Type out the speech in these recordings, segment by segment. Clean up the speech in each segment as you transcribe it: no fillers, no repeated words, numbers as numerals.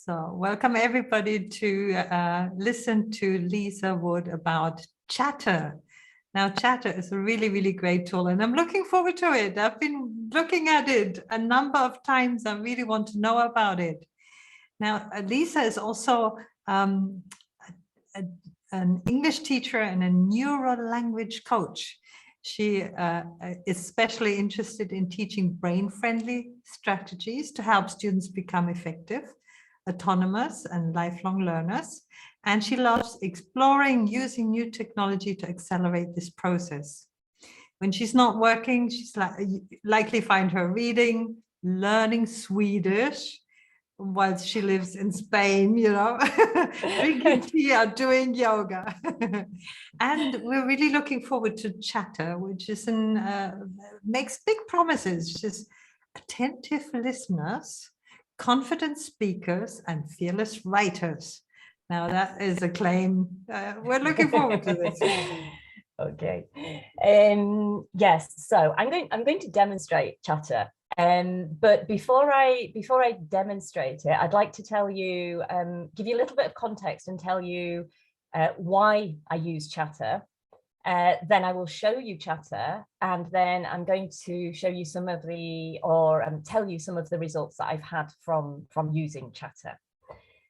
So welcome everybody to listen to Lisa Wood about Chatta. Now, Chatta is a really, really great tool, and I'm looking forward to it. I've been looking at it a number of times. I really want to know about it. Now, Lisa is also an English teacher and a Neurolanguage Coach. She is especially interested in teaching brain-friendly strategies to help students become effective, autonomous, and lifelong learners. And she loves exploring using new technology to accelerate this process. When she's not working, she's likely find her reading, learning Swedish, while she lives in Spain, you know, drinking tea or doing yoga. And we're really looking forward to Chatta, which is makes big promises. She's attentive listeners, confident speakers, and fearless writers. Now that is a claim. We're looking forward to this. Okay. Yes. So I'm going to demonstrate Chatta. But before I demonstrate it, I'd like to tell you, give you a little bit of context and tell you why I use Chatta. Then I will show you Chatta, and then I'm going to show you some of tell you some of the results that I've had from using Chatta.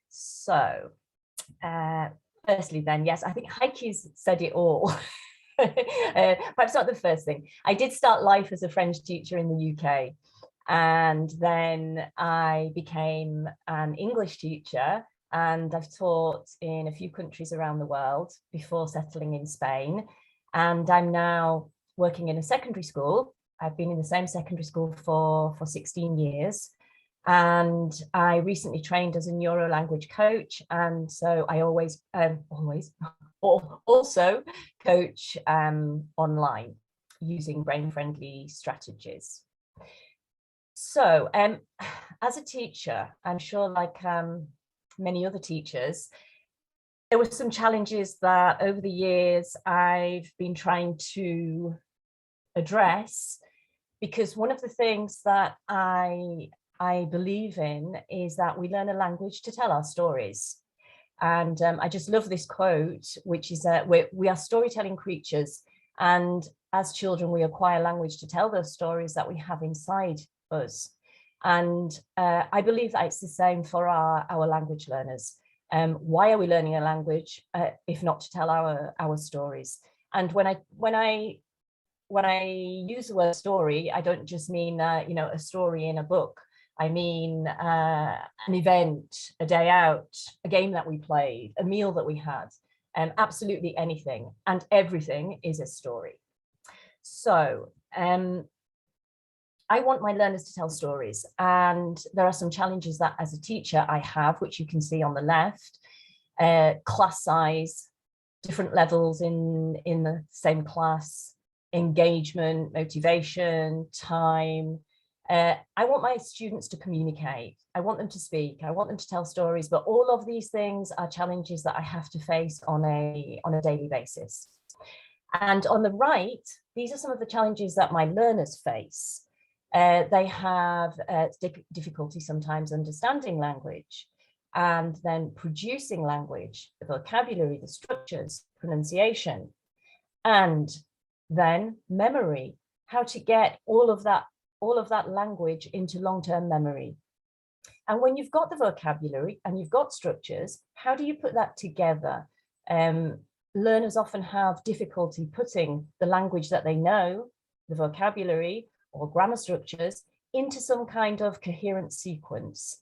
So, firstly, then, yes, I think Heiki's said it all. Perhaps not the first thing. I did start life as a French teacher in the UK, and then I became an English teacher, and I've taught in a few countries around the world before settling in Spain. And I'm now working in a secondary school. I've been in the same secondary school for 16 years. And I recently trained as a Neurolanguage coach. And so I also coach online using brain-friendly strategies. So as a teacher, I'm sure like many other teachers, there were some challenges that over the years I've been trying to address, because one of the things that I believe in is that we learn a language to tell our stories. And I just love this quote, which is that we are storytelling creatures, and as children we acquire language to tell those stories that we have inside us. And I believe that it's the same for our language learners. Why are we learning a language if not to tell our stories? And when I use the word story, I don't just mean a story in a book. I mean an event, a day out, a game that we played, a meal that we had, absolutely anything, and everything is a story. So I want my learners to tell stories, and there are some challenges that as a teacher I have, which you can see on the left. Class size, different levels in the same class, engagement, motivation, time. I want my students to communicate. I want them to speak. I want them to tell stories, but all of these things are challenges that I have to face on a daily basis. And on the right, these are some of the challenges that my learners face. They have difficulty sometimes understanding language, and then producing language, the vocabulary, the structures, pronunciation, and then memory, how to get all of that language into long-term memory. And when you've got the vocabulary and you've got structures, how do you put that together? Learners often have difficulty putting the language that they know, the vocabulary or grammar structures, into some kind of coherent sequence.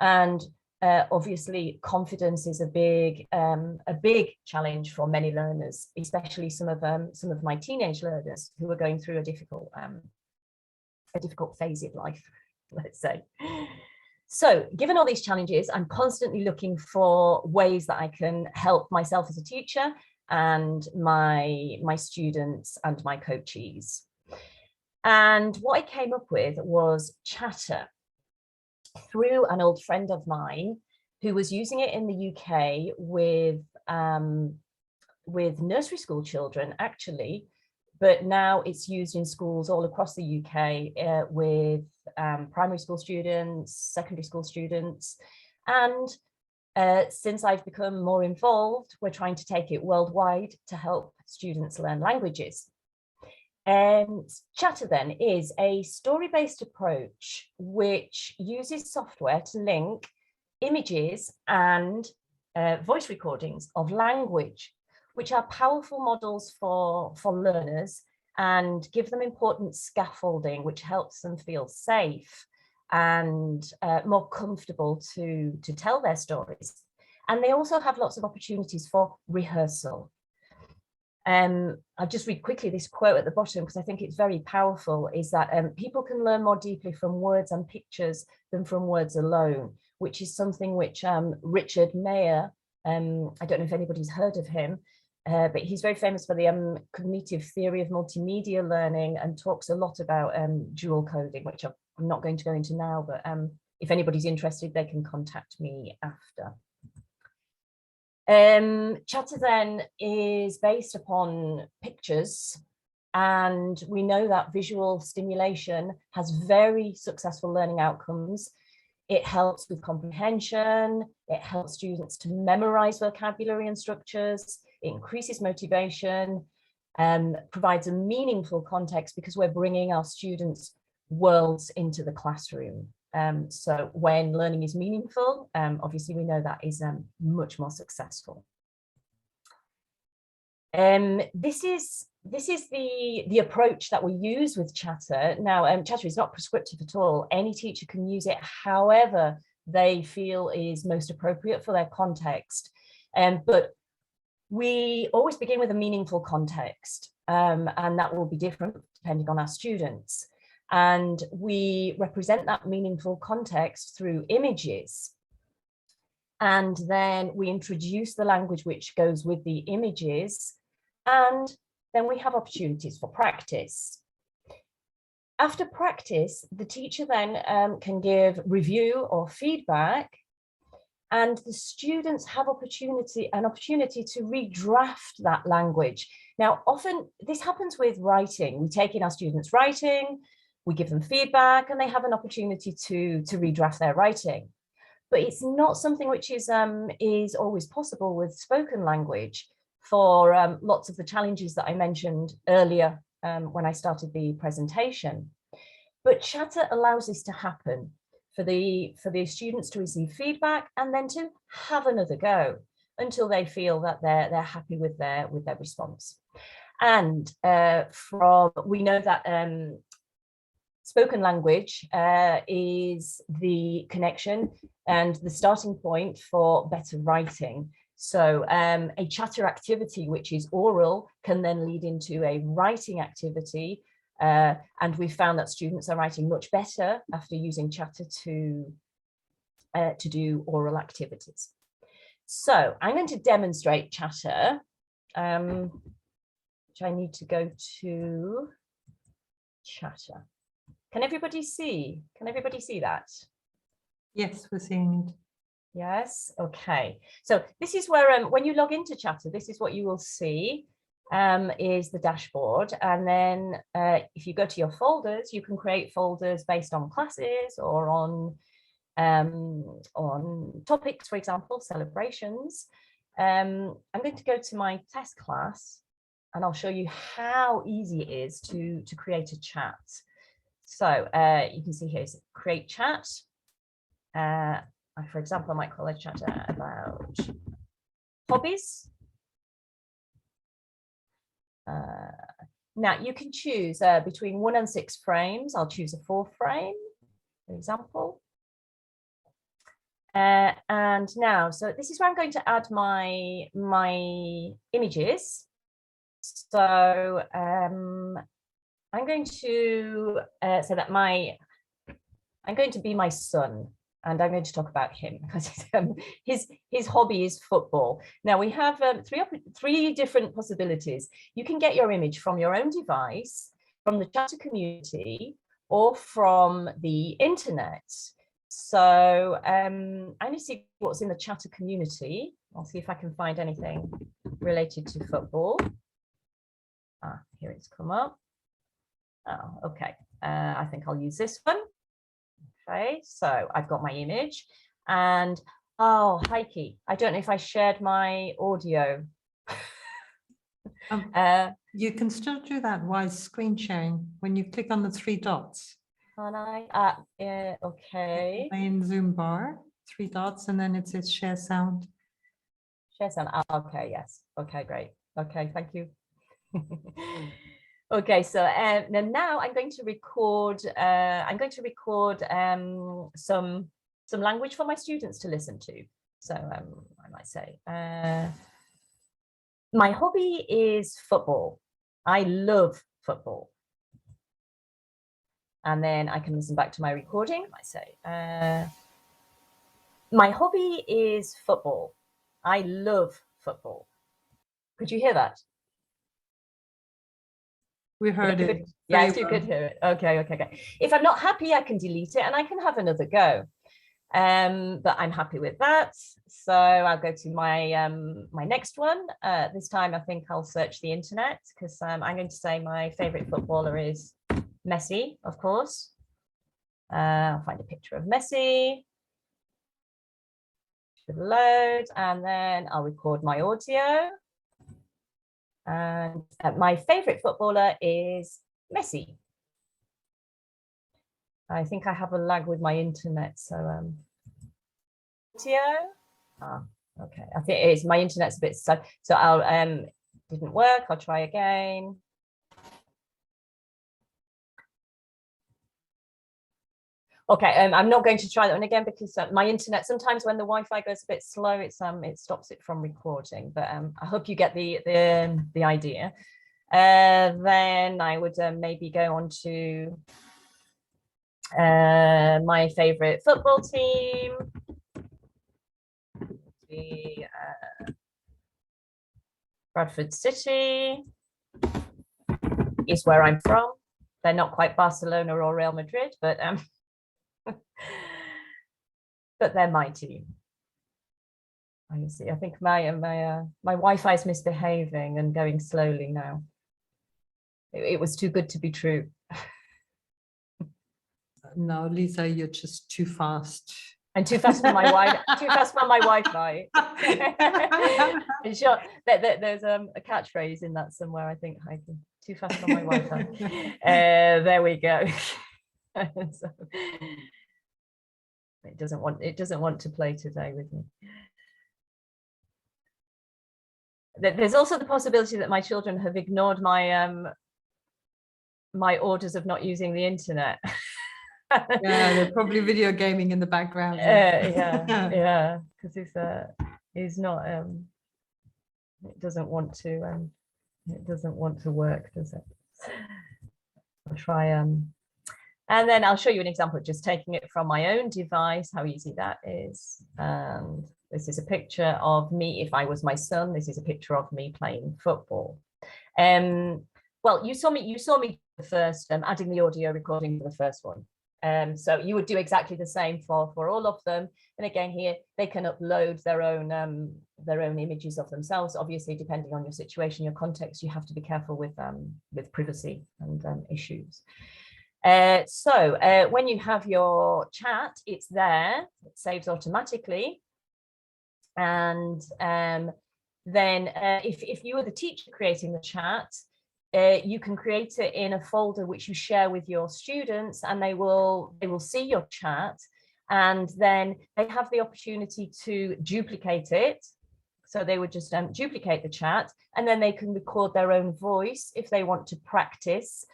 And obviously confidence is a big challenge for many learners, especially some of my teenage learners who are going through a difficult phase of life, let's say. So given all these challenges, I'm constantly looking for ways that I can help myself as a teacher and my students and my coachees. And what I came up with was Chatta through an old friend of mine who was using it in the UK with nursery school children, actually, but now it's used in schools all across the UK with primary school students, secondary school students, And since I've become more involved, we're trying to take it worldwide to help students learn languages. Chatta then is a story-based approach which uses software to link images and voice recordings of language, which are powerful models for learners and give them important scaffolding, which helps them feel safe and more comfortable to tell their stories. And they also have lots of opportunities for rehearsal. I'll just read quickly this quote at the bottom because I think it's very powerful, is that people can learn more deeply from words and pictures than from words alone, which is something which Richard Mayer, I don't know if anybody's heard of him, but he's very famous for the cognitive theory of multimedia learning and talks a lot about dual coding, which I'm not going to go into now, but if anybody's interested, they can contact me after. Chatta then is based upon pictures, and we know that visual stimulation has very successful learning outcomes. It helps with comprehension, it helps students to memorize vocabulary and structures, it increases motivation, provides a meaningful context because we're bringing our students' worlds into the classroom. So when learning is meaningful, obviously we know that is much more successful. This is the approach that we use with Chatta. Now, Chatta is not prescriptive at all. Any teacher can use it however they feel is most appropriate for their context. But we always begin with a meaningful context, and that will be different depending on our students. And we represent that meaningful context through images. And then we introduce the language which goes with the images. And then we have opportunities for practice. After practice, the teacher then can give review or feedback, and the students have an opportunity to redraft that language. Now, often this happens with writing. We take in our students' writing, we give them feedback, and they have an opportunity to redraft their writing. But it's not something which is always possible with spoken language for lots of the challenges that I mentioned earlier when I started the presentation. But Chatta allows this to happen for the students to receive feedback and then to have another go until they feel that they're happy with their response. And we know that spoken language is the connection and the starting point for better writing. So a Chatta activity, which is oral, can then lead into a writing activity. And we found that students are writing much better after using Chatta to do oral activities. So I'm going to demonstrate Chatta, which I need to go to Chatta. Can everybody see? Can everybody see that? Yes, we're seeing it. Yes, okay. So this is where, when you log into Chatta, this is what you will see, is the dashboard. And then if you go to your folders, you can create folders based on classes or on topics, for example, celebrations. I'm going to go to my test class and I'll show you how easy it is to create a chat. So you can see here is create chat. For example, I might call a chat about hobbies. Now you can choose between 1 and 6 frames. I'll choose a 4th frame, for example. And now, so this is where I'm going to add my images. So I'm going to say that I'm going to be my son, and I'm going to talk about him because his hobby is football. Now we have 3 different possibilities. You can get your image from your own device, from the Chatta community, or from the internet. So I'm going to see what's in the Chatta community. I'll see if I can find anything related to football. Here it's come up. Oh, okay. I think I'll use this one. Okay, so I've got my image and Oh, Heike, I don't know if I shared my audio. You can still do that while screen sharing when you click on the three dots. Can I? Okay. Main Zoom bar, three dots, and then it says share sound. Share sound. Okay, yes. Okay, great. Okay, thank you. Okay, so now I'm going to record. Some language for my students to listen to. So I might say, my hobby is football. I love football. And then I can listen back to my recording. I say, my hobby is football. I love football. Could you hear that? We heard it. Yes, you could hear it. Okay. If I'm not happy, I can delete it and I can have another go. But I'm happy with that. So I'll go to my my next one. This time I think I'll search the internet because I'm going to say my favorite footballer is Messi, of course. I'll find a picture of Messi. Should load, and then I'll record my audio. And my favorite footballer is Messi. I think I have a lag with my internet, so audio. Okay, I think it is. My internet's a bit slow, so I'll didn't work. I'll try again. Okay, I'm not going to try that one again because my internet, sometimes when the Wi-Fi goes a bit slow, it stops it from recording. But I hope you get the idea. Then I would maybe go on to my favorite football team. The Bradford City is where I'm from. They're not quite Barcelona or Real Madrid, but but they're my team. I see. I think my Wi-Fi is misbehaving and going slowly now. It was too good to be true. No, Lisa, you're just too fast. And too fast for my Wi-Fi. I'm sure there's a catchphrase in that somewhere. I think too fast for my Wi-Fi. There we go. So, it doesn't want to play today with me. There's also the possibility that my children have ignored my my orders of not using the internet. Yeah, they're probably video gaming in the background. Yeah, because it's not it doesn't want to work, does it? I'll try and then I'll show you an example of just taking it from my own device, how easy that is. And this is a picture of me if I was my son. This is a picture of me playing football. Well, you saw me first adding the audio recording for the first one. So you would do exactly the same for all of them. And again, here they can upload their own images of themselves. Obviously, depending on your situation, your context, you have to be careful with privacy and issues. So when you have your chat, it's there, it saves automatically. And then if you were the teacher creating the chat, you can create it in a folder which you share with your students, and they will see your chat, and then they have the opportunity to duplicate it. So they would just duplicate the chat, and then they can record their own voice if they want to practice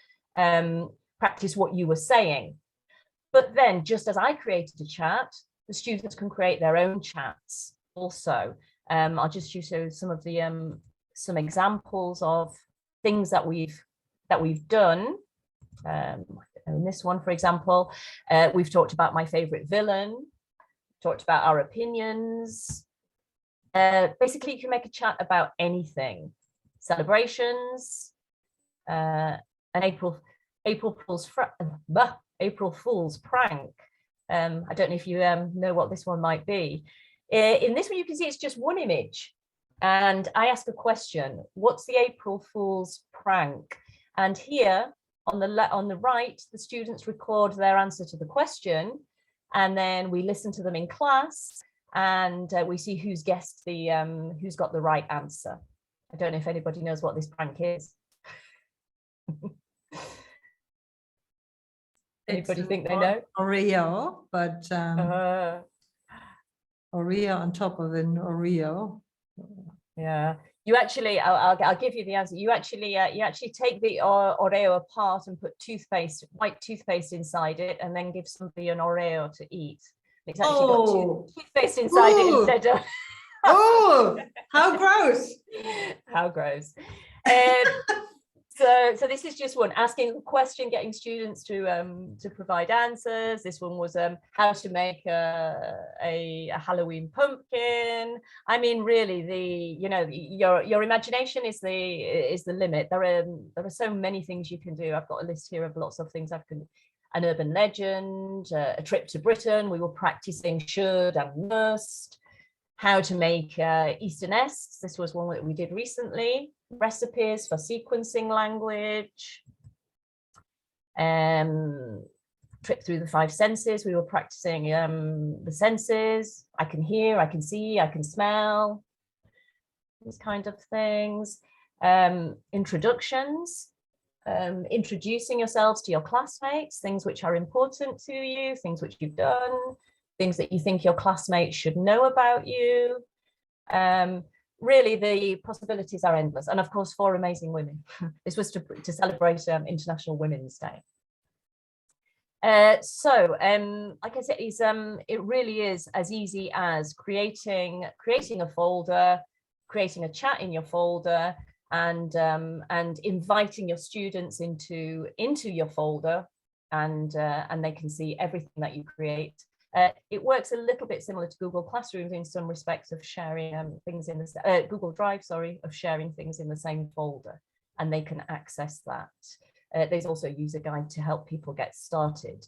what you were saying. But then, just as I created a chat, the students can create their own chats also. I'll just use some of the some examples of things that we've done. In this one, for example, we've talked about my favorite villain, talked about our opinions. Basically, you can make a chat about anything, celebrations, an April Fool's prank. I don't know if you know what this one might be. In this one, you can see it's just one image. And I ask a question, what's the April Fool's prank? And here on the right, the students record their answer to the question, and then we listen to them in class. and we see who's guessed the who's got the right answer. I don't know if anybody knows what this prank is. Anybody think they know? Oreo, but Oreo on top of an Oreo. Yeah, you actually, I'll give you the answer. You actually take the Oreo apart and put white toothpaste inside it, and then give somebody an Oreo to eat. It's actually got toothpaste inside it instead of. Oh, how gross! How gross. So this is just one, asking a question, getting students to provide answers. This one was how to make a Halloween pumpkin. I mean, really, your imagination is the limit. There are so many things you can do. I've got a list here of lots of things an urban legend, a trip to Britain. We were practicing should and must. How to make Easter nests. This was one that we did recently. Recipes for sequencing language. Trip through the 5 senses. We were practicing the senses. I can hear, I can see, I can smell. These kind of things. Introductions. Introducing yourselves to your classmates. Things which are important to you. Things which you've done. Things that you think your classmates should know about you. Really, the possibilities are endless. And of course, 4 amazing women. This was to celebrate International Women's Day. Like I said, it really is as easy as creating a folder, creating a chat in your folder, and inviting your students into your folder, and they can see everything that you create. It works a little bit similar to Google Classroom in some respects of sharing things in the Google Drive, of sharing things in the same folder, and they can access that. There's also a user guide to help people get started.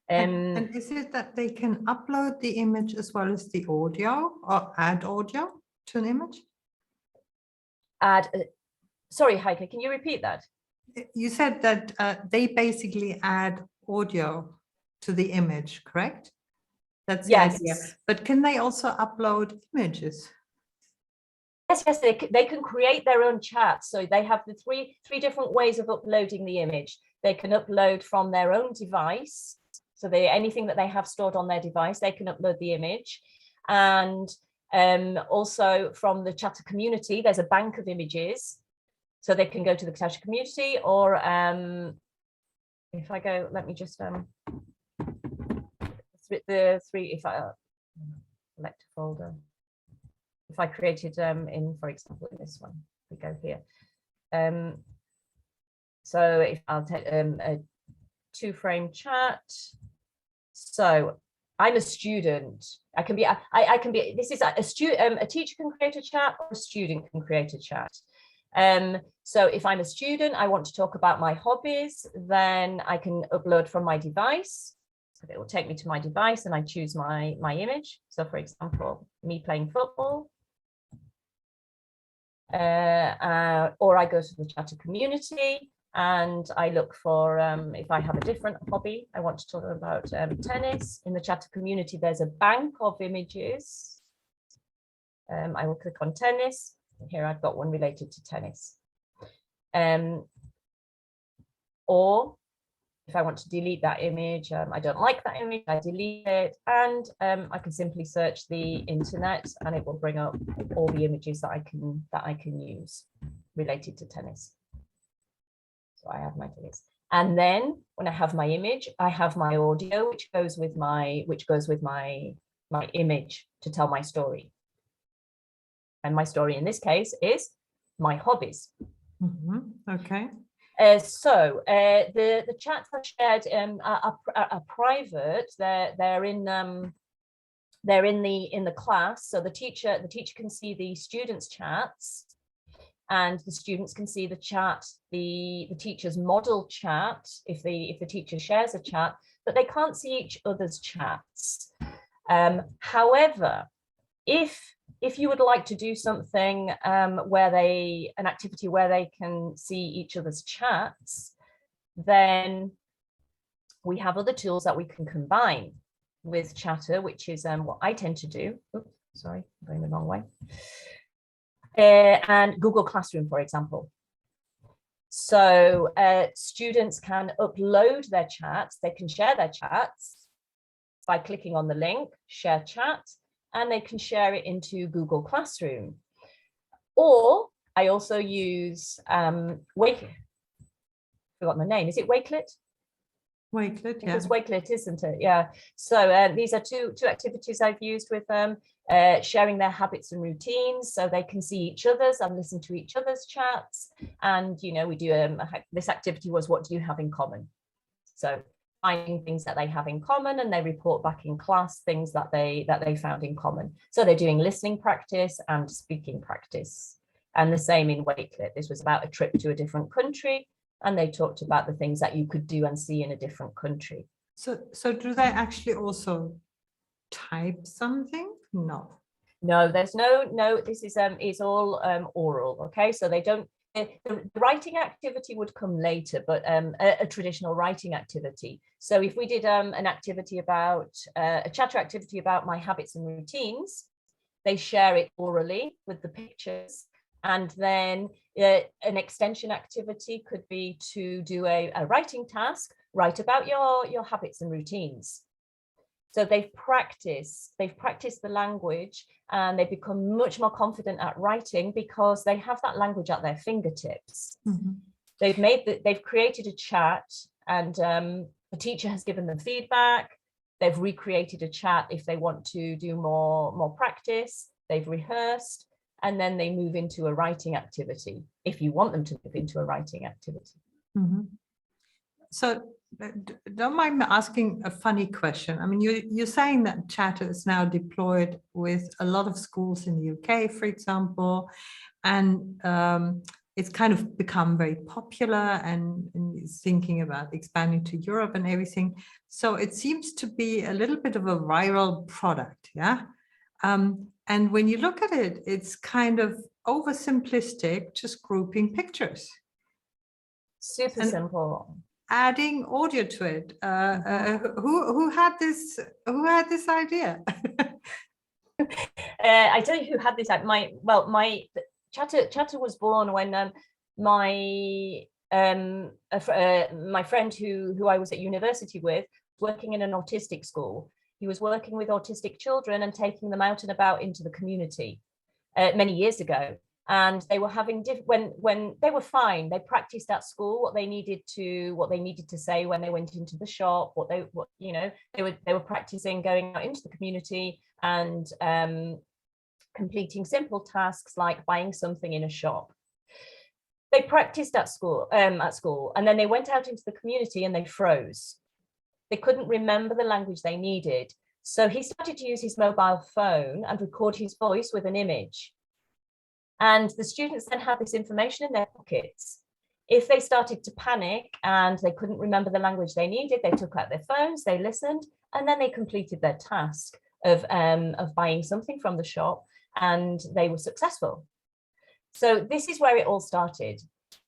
And is it that they can upload the image as well as the audio, or add audio to an image? Sorry, Heike, can you repeat that? You said that they basically add audio to the image, correct? That's the idea. But can they also upload images? Yes, they can create their own chat. So they have the three different ways of uploading the image. They can upload from their own device. So anything that they have stored on their device, they can upload the image. And also from the Chatta community, there's a bank of images. So they can go to the Chatta community, or if I go, let me just the 3, if I select a folder, if I created for example, in this one, we go here. So if I'll take a 2-frame chat. So I'm a student. I can be. This is a student. A teacher can create a chat, or a student can create a chat. So if I'm a student, I want to talk about my hobbies, then I can upload from my device. So it will take me to my device, and I choose my image. So for example, me playing football. Or I go to the Chatta community and I look for, if I have a different hobby, I want to talk about tennis. In the Chatta community, there's a bank of images. I will click on tennis. Here I've got one related to tennis. Or if I want to delete that image, I don't like that image, I delete it, and I can simply search the internet and it will bring up all the images that I can use related to tennis. So I have my tennis. And then when I have my image, I have my audio, which goes with my image to tell my story. And my story in this case is my hobbies. Okay. So the chats are shared are private. They're in the class. So the teacher can see the students' chats, and the students can see the chat, the teacher's model chat if the teacher shares a chat, but they can't see each other's chats. However, if you would like to do something an activity where they can see each other's chats, then we have other tools that we can combine. with Chatta, which is what I tend to do. Oops, sorry, I'm going the wrong way. And Google Classroom, for example. So students can upload their chats, they can share their chats by clicking on the link, share chat, and they can share it into Google Classroom. Or I also use Wakelet. Forgotten the name. Is it Wakelet? Wakelet, yeah. It's Wakelet, isn't it? Yeah. So these are two activities I've used with them, sharing their habits and routines so they can see each other's and listen to each other's chats. And, you know, we do this activity was, what do you have in common? So finding things that they have in common, and they report back in class things that they found in common. So they're doing listening practice and speaking practice. And the same in Wakelet. This was about a trip to a different country, and they talked about the things that you could do and see in a different country. So do they actually also type something? No. No, there's no, this is it's all oral, okay? So they don't, the writing activity would come later, but a traditional writing activity. So if we did an activity about, a Chatta activity about my habits and routines, they share it orally with the pictures. And then an extension activity could be to do a writing task, write about your habits and routines. So they've practiced the language, and they've become much more confident at writing because they have that language at their fingertips. Mm-hmm. They've created a chat, and the teacher has given them feedback. They've recreated a chat if they want to do more practice. They've rehearsed. And then they move into a writing activity, if you want them to move into a writing activity. Mm-hmm. So don't mind me asking a funny question. I mean, you're saying that Chatta is now deployed with a lot of schools in the UK, for example, and it's kind of become very popular, and is thinking about expanding to Europe and everything. So it seems to be a little bit of a viral product, yeah? And when you look at it, it's kind of oversimplistic, just grouping pictures. Super simple. Adding audio to it. Who had this idea? I tell you who had this. My Chatta was born when my friend who I was at university with, working in an autistic school. He was working with autistic children and taking them out and about into the community many years ago. And they were having when they were fine. They practiced at school what they needed to say when they went into the shop. They were practicing going out into the community and completing simple tasks like buying something in a shop. They practiced at school, and then they went out into the community and they froze. They couldn't remember the language they needed. So he started to use his mobile phone and record his voice with an image. And the students then had this information in their pockets. If they started to panic and they couldn't remember the language they needed, they took out their phones, they listened, and then they completed their task of buying something from the shop, and they were successful. So this is where it all started.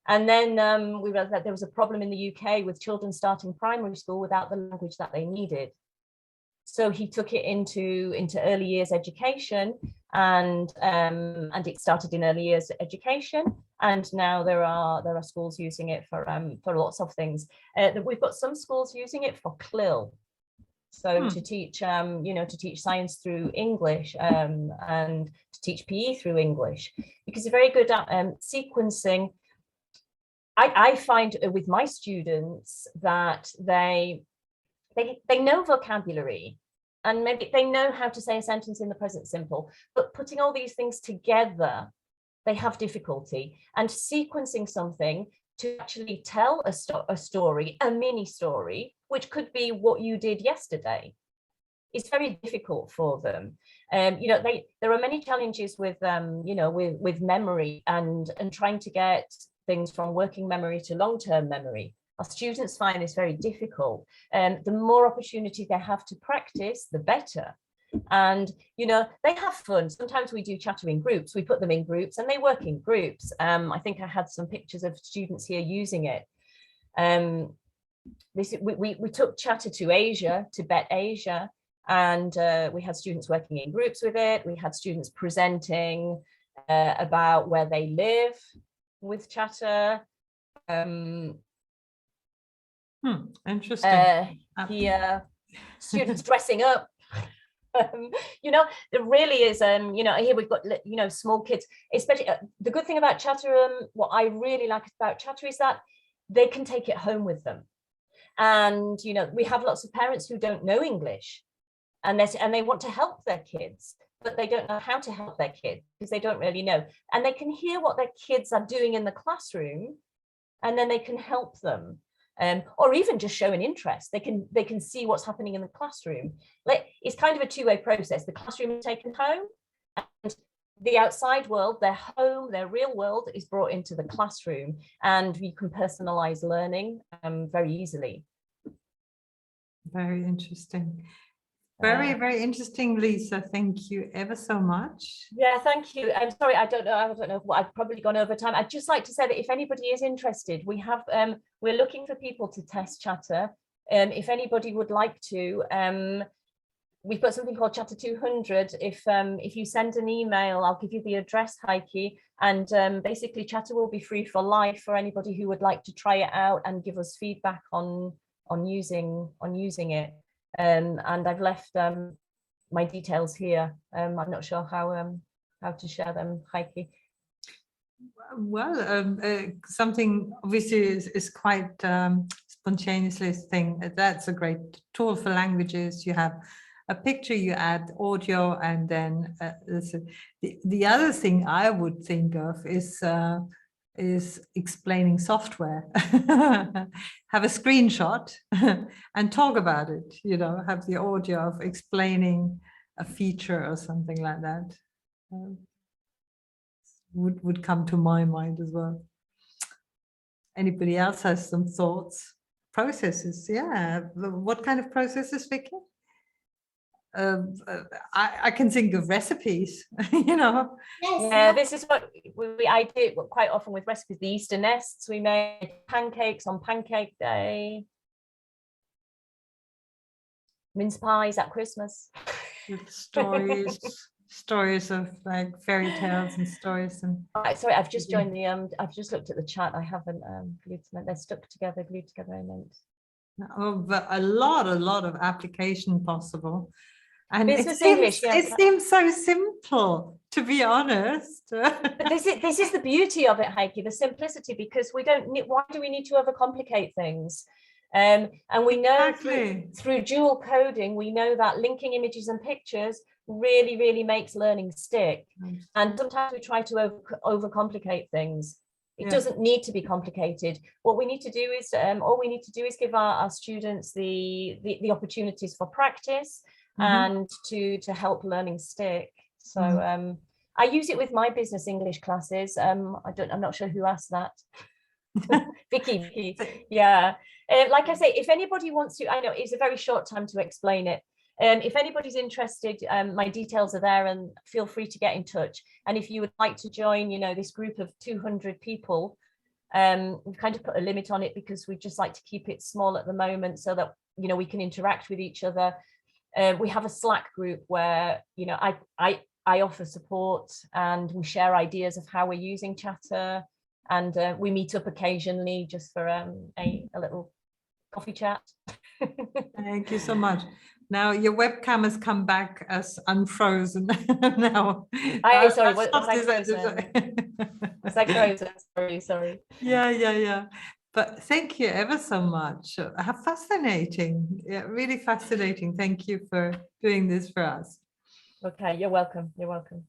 And then we realized that there was a problem in the UK with children starting primary school without the language that they needed. So he took it into early years education, and it started in early years education. And now there are schools using it for lots of things. We've got some schools using it for CLIL. So to teach, to teach science through English, and to teach PE through English, because they're very good at sequencing. I find with my students that they know vocabulary, and maybe they know how to say a sentence in the present simple, but putting all these things together, they have difficulty. And sequencing something to actually tell a story, a mini story, which could be what you did yesterday, is very difficult for them. There are many challenges with with memory and trying to get things from working memory to long-term memory. Our students find this very difficult. The more opportunity they have to practice, the better. And they have fun. Sometimes we do Chatta in groups. We put them in groups and they work in groups. I think I had some pictures of students here using it. We took Chatta to Asia, Tibet, Asia, And we had students working in groups with it. We had students presenting about where they live with Chatta. Interesting. Here, students dressing up. You know, there really is, you know, here we've got, you know, small kids, especially the good thing about Chatta, what I really like about Chatta is that they can take it home with them. And, you know, we have lots of parents who don't know English and they want to help their kids, but they don't know how to help their kids because they don't really know. And they can hear what their kids are doing in the classroom, and then they can help them. Or even just show an interest. They can see what's happening in the classroom. Like, it's kind of a two-way process. The classroom is taken home, and the outside world, their home, their real world, is brought into the classroom, and you can personalize learning very easily. Very interesting. Very, very interesting, Lisa. Thank you ever so much. Yeah, thank you. I'm sorry, I don't know what I've probably gone over time. I'd just like to say that if anybody is interested, we have we're looking for people to test Chatta. If anybody would like to, we've got something called Chatta 200. If you send an email, I'll give you the address, Heike, and basically Chatta will be free for life for anybody who would like to try it out and give us feedback on using it. And I've left my details here. I'm not sure how to share them, Heike. Well, something obviously is quite spontaneously thing. That's a great tool for languages. You have a picture, you add audio, and then the other thing I would think of is explaining software. Have a screenshot and talk about it, you know, have the audio of explaining a feature or something like that. Would come to my mind as well. Anybody else has some thoughts? Processes, yeah. What kind of processes, Vicky? I can think of recipes, you know. Yeah, this is what I do quite often with recipes. The Easter nests, we made pancakes on Pancake Day, mince pies at Christmas. Stories of like fairy tales and stories. And sorry, I've just joined the I've just looked at the chat. I haven't glued cement. They're stuck together, glued together, I meant. Oh, but a lot of application possible. And Business English, it seems so simple, to be honest. But this is the beauty of it, Heike, the simplicity, because we don't need, why do we need to overcomplicate things? And we know through dual coding, we know that linking images and pictures really makes learning stick. And sometimes we try to overcomplicate things. It doesn't need to be complicated. What we need to do is, all we need to do is give our students the opportunities for practice and to help learning stick. So I use it with my business English classes. I'm not sure who asked that. Vicky, yeah. Like I say, if anybody wants to, I know it's a very short time to explain it. If anybody's interested, my details are there, and feel free to get in touch. And if you would like to join, you know, this group of 200 people, we've kind of put a limit on it because we just like to keep it small at the moment so that, you know, we can interact with each other. We have a Slack group where, you know, I offer support and we share ideas of how we're using Chatta, and we meet up occasionally just for a little coffee chat. Thank you so much. Now your webcam has come back as unfrozen. Now, sorry, was I frozen? Sorry. Yeah. But thank you ever so much. How fascinating. Yeah, really fascinating. Thank you for doing this for us. Okay, you're welcome. You're welcome.